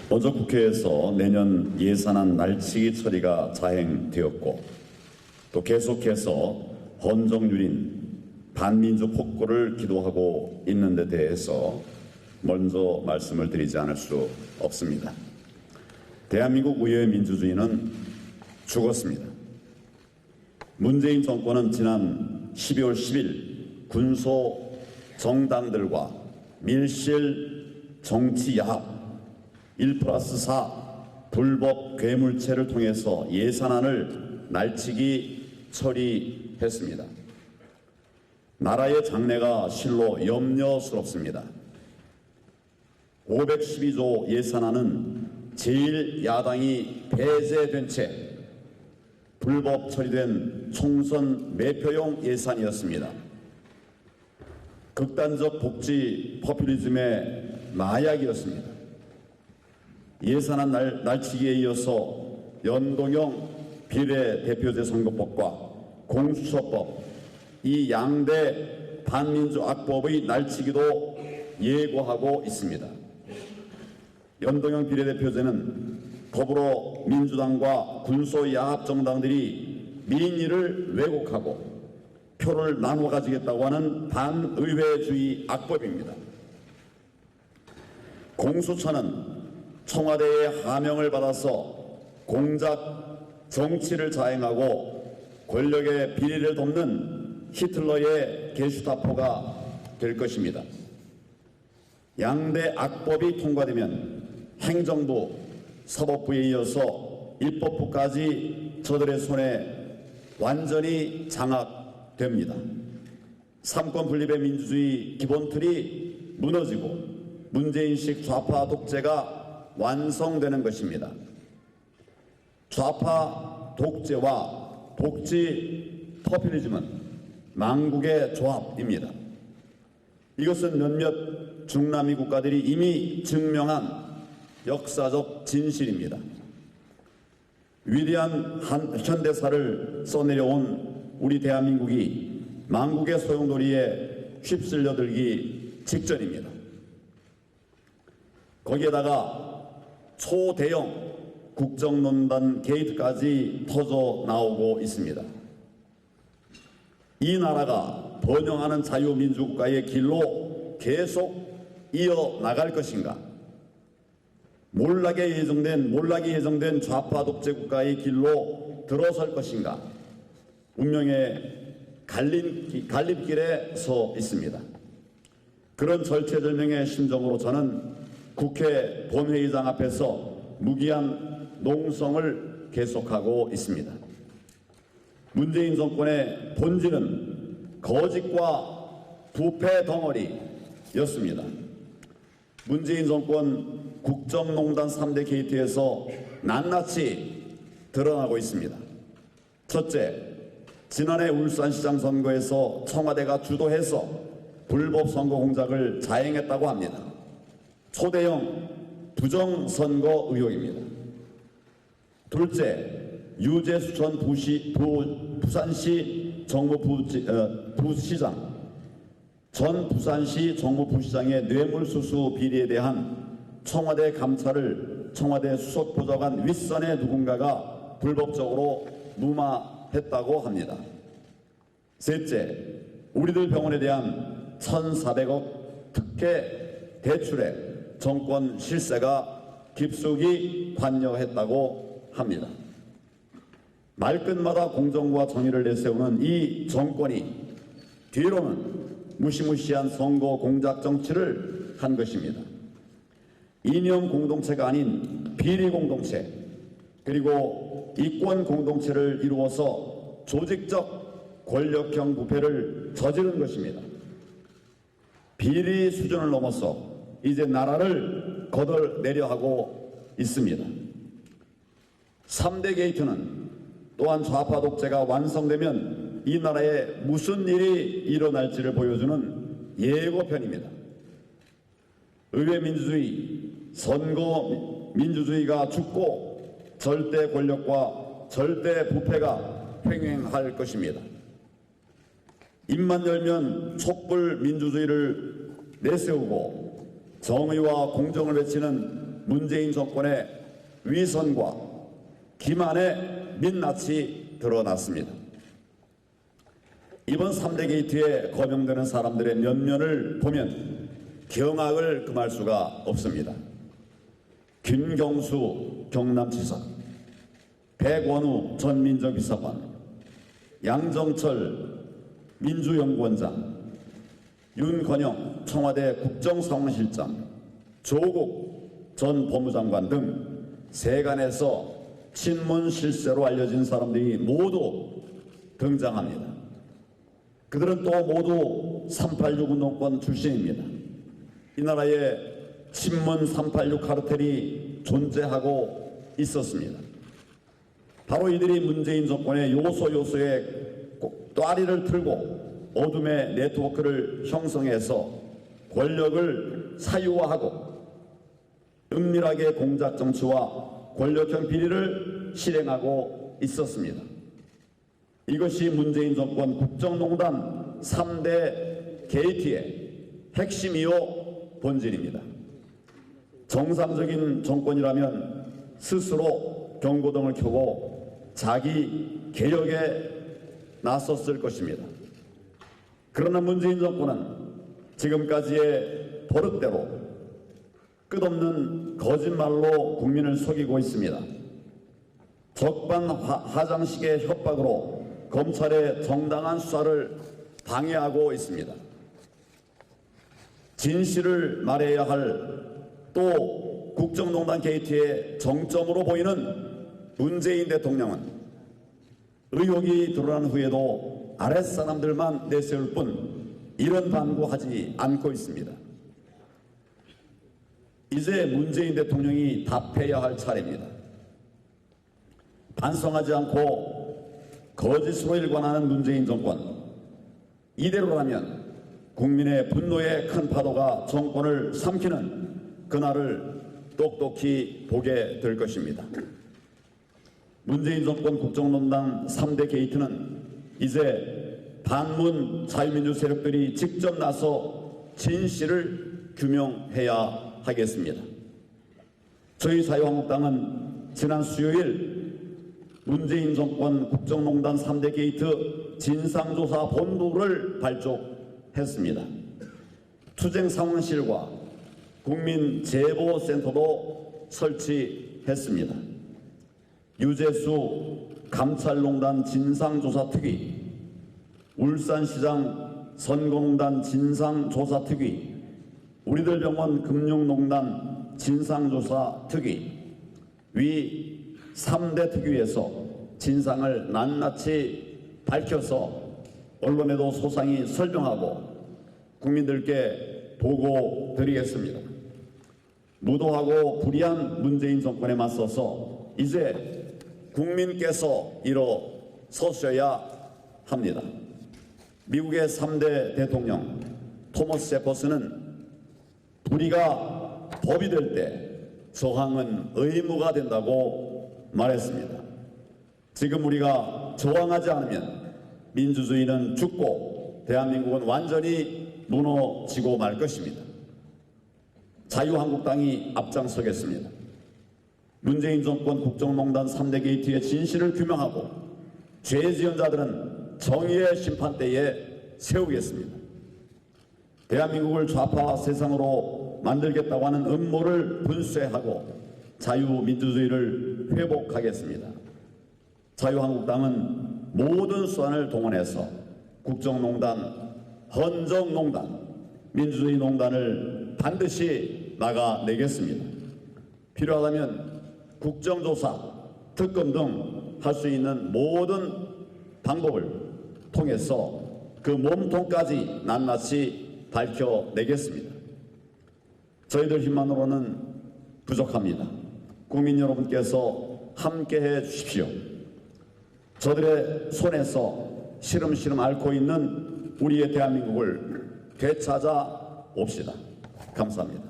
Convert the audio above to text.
어제 국회에서 내년 예산안 날치기 처리가 자행되었고 또 계속해서 헌정유린 반민주 폭거를 기도하고 있는 데 대해서 먼저 말씀을 드리지 않을 수 없습니다. 대한민국 의회의 민주주의는 죽었습니다. 문재인 정권은 지난 12월 10일 군소 정당들과 밀실 정치 야합 1+4 불법 괴물체를 통해서 예산안을 날치기 처리했습니다. 나라의 장래가 실로 염려스럽습니다. 512조 예산안은 제1야당이 배제된 채 불법 처리된 총선 매표용 예산이었습니다. 극단적 복지 포퓰리즘의 마약이었습니다. 예산안 날치기에 이어서 연동형 비례대표제 선거법과 공수처법, 이 양대 반민주 악법의 날치기도 예고하고 있습니다. 연동형 비례대표제는 더불어민주당과 군소야합 정당들이 민의를 왜곡하고 표를 나눠 가지겠다고 하는 반의회주의 악법입니다. 공수처는 청와대의 하명을 받아서 공작 정치를 자행하고 권력의 비리를 돕는 히틀러의 게슈타포가 될 것입니다. 양대 악법이 통과되면 행정부, 사법부에 이어서 입법부까지 저들의 손에 완전히 장악됩니다. 삼권 분립의 민주주의 기본틀이 무너지고 문재인식 좌파 독재가 완성되는 것입니다. 좌파 독재와 복지 포퓰리즘은 망국의 조합입니다. 이것은 몇몇 중남미 국가들이 이미 증명한 역사적 진실입니다. 위대한 현대사를 써내려온 우리 대한민국이 망국의 소용돌이에 휩쓸려들기 직전입니다. 거기에다가 초대형 국정농단 게이트까지 터져 나오고 있습니다. 이 나라가 번영하는 자유민주국가의 길로 계속 이어나갈 것인가? 몰락이 예정된 좌파 독재국가의 길로 들어설 것인가? 운명의 갈림길에 서 있습니다. 그런 절체절명의 심정으로 저는 국회 본회의장 앞에서 무기한 농성을 계속하고 있습니다. 문재인 정권의 본질은 거짓과 부패 덩어리였습니다. 문재인 정권 국정농단 3대 게이트에서 낱낱이 드러나고 있습니다. 첫째, 지난해 울산시장 선거에서 청와대가 주도해서 불법 선거 공작을 자행했다고 합니다. 초대형 부정선거 의혹입니다. 둘째, 유재수 부산시 정무부시장 전 부산시 정무부시장의 뇌물수수 비리에 대한 청와대 감찰을 청와대 수석보좌관 윗선의 누군가가 불법적으로 무마했다고 합니다. 셋째, 우리들 병원에 대한 1,400억 특혜 대출에 정권 실세가 깊숙이 관여했다고 합니다. 말끝마다 공정과 정의를 내세우는 이 정권이 뒤로는 무시무시한 선거 공작 정치를 한 것입니다. 이념 공동체가 아닌 비리 공동체, 그리고 이권 공동체를 이루어서 조직적 권력형 부패를 저지른 것입니다. 비리 수준을 넘어서 이제 나라를 걷어내려 하고 있습니다. 3대 게이트는 또한 좌파 독재가 완성되면 이 나라에 무슨 일이 일어날지를 보여주는 예고편입니다. 의회 민주주의, 선거 민주주의가 죽고 절대 권력과 절대 부패가 횡행할 것입니다. 입만 열면 촛불 민주주의를 내세우고 정의와 공정을 외치는 문재인 정권의 위선과 기만의 민낯이 드러났습니다. 이번 3대 게이트에 거명되는 사람들의 면면을 보면 경악을 금할 수가 없습니다. 김경수 경남지사, 백원우 전 민정비서관, 양정철 민주연구원장, 윤건영 청와대 국정상황실장, 조국 전 법무장관 등 세간에서 친문 실세로 알려진 사람들이 모두 등장합니다. 그들은 또 모두 386 운동권 출신입니다. 이 나라에 친문 386 카르텔이 존재하고 있었습니다. 바로 이들이 문재인 정권의 요소요소에 또아리를 틀고 어둠의 네트워크를 형성해서 권력을 사유화하고 은밀하게 공작 정치와 권력형 비리를 실행하고 있었습니다. 이것이 문재인 정권 국정농단 3대 게이트의 핵심이요 본질입니다. 정상적인 정권이라면 스스로 경고등을 켜고 자기 개혁에 나섰을 것입니다. 그러나 문재인 정권은 지금까지의 버릇대로 끝없는 거짓말로 국민을 속이고 있습니다. 적반하장식의 협박으로 검찰의 정당한 수사를 방해하고 있습니다. 진실을 말해야 할 또 국정농단 게이트의 정점으로 보이는 문재인 대통령은 의혹이 드러난 후에도 아랫사람들만 내세울 뿐 이런 반구하지 않고 있습니다. 이제 문재인 대통령이 답해야 할 차례입니다. 반성하지 않고 거짓으로 일관하는 문재인 정권, 이대로라면 국민의 분노의 큰 파도가 정권을 삼키는 그날을 똑똑히 보게 될 것입니다. 문재인 정권 국정농단 3대 게이트는 이제 반문 자유민주 세력들이 직접 나서 진실을 규명해야 하겠습니다. 저희 자유한국당은 지난 수요일 문재인 정권 국정농단 3대 게이트 진상조사 본부를 발족했습니다. 투쟁상황실과 국민제보센터도 설치했습니다. 유재수 감찰농단 진상조사특위, 울산시장 선거농단 진상조사특위, 우리들 병원 금융농단 진상조사특위, 위 3대 특위에서 진상을 낱낱이 밝혀서 언론에도 소상히 설명하고 국민들께 보고드리겠습니다. 무도하고 불의한 문재인 정권에 맞서서 이제 국민께서 일어서셔야 합니다. 미국의 3대 대통령 토머스 제퍼슨은 불의가 법이 될 때 저항은 의무가 된다고 말했습니다. 지금 우리가 저항하지 않으면 민주주의는 죽고 대한민국은 완전히 무너지고 말 것입니다. 자유한국당이 앞장서겠습니다. 문재인 정권 국정농단 3대 게이트의 진실을 규명하고 죄 지은 자들은 정의의 심판대에 세우겠습니다. 대한민국을 좌파 세상으로 만들겠다고 하는 음모를 분쇄하고 자유민주주의를 회복하겠습니다. 자유한국당은 모든 수단을 동원해서 국정농단, 헌정농단, 민주주의 농단을 반드시 막아내겠습니다. 필요하다면 국정조사, 특검 등 할 수 있는 모든 방법을 통해서 그 몸통까지 낱낱이 밝혀내겠습니다. 저희들 힘만으로는 부족합니다. 국민 여러분께서 함께해 주십시오. 저들의 손에서 시름시름 앓고 있는 우리의 대한민국을 되찾아 옵시다. 감사합니다.